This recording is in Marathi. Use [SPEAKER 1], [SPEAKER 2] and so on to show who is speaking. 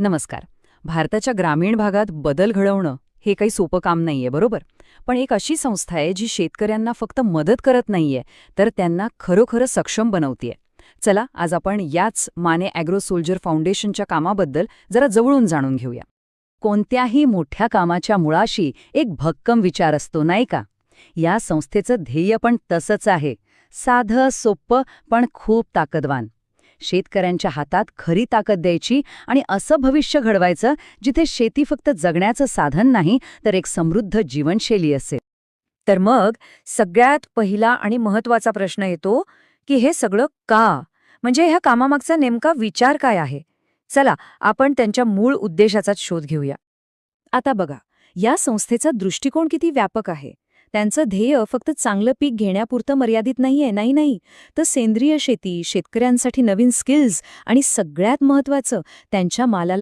[SPEAKER 1] नमस्कार. भारताच्या ग्रामीण भागात बदल घडवणं हे काही सोपं काम नाहीये, बरोबर? पण एक अशी संस्था आहे जी शेतकऱ्यांना फक्त मदत करत नाहीये, तर त्यांना खरोखर सक्षम बनवतीये. चला, आज आपण याच माने ॲग्रो सोल्जर फाउंडेशनच्या कामाबद्दल जरा जवळून जाणून घेऊया. कोणत्याही मोठ्या कामाच्या मुळाशी एक भक्कम विचार असतो, नाही का? या संस्थेचं ध्येय पण तसंच आहे. साधं, सोपं पण खूप ताकदवान. शेतकऱ्यांच्या हातात खरी ताकद द्यायची आणि असं भविष्य घडवायचं जिथे शेती फक्त जगण्याचं साधन नाही, तर एक समृद्ध जीवनशैली असेल. तर मग सगळ्यात पहिला आणि महत्वाचा प्रश्न येतो की हे सगळं का? म्हणजे ह्या कामामागचा नेमका विचार काय आहे? चला, आपण त्यांच्या मूळ उद्देशाचाच शोध घेऊया. आता बघा, या संस्थेचा दृष्टिकोन किती व्यापक आहे. त्यांचं ध्येय फक्त चांगलं पीक घेण्यापुरतं मर्यादित नाहीये, नाही. तर सेंद्रिय शेती, शेतकऱ्यांसाठी नवीन स्किल्स आणि सगळ्यात महत्त्वाचं, त्यांच्या मालाला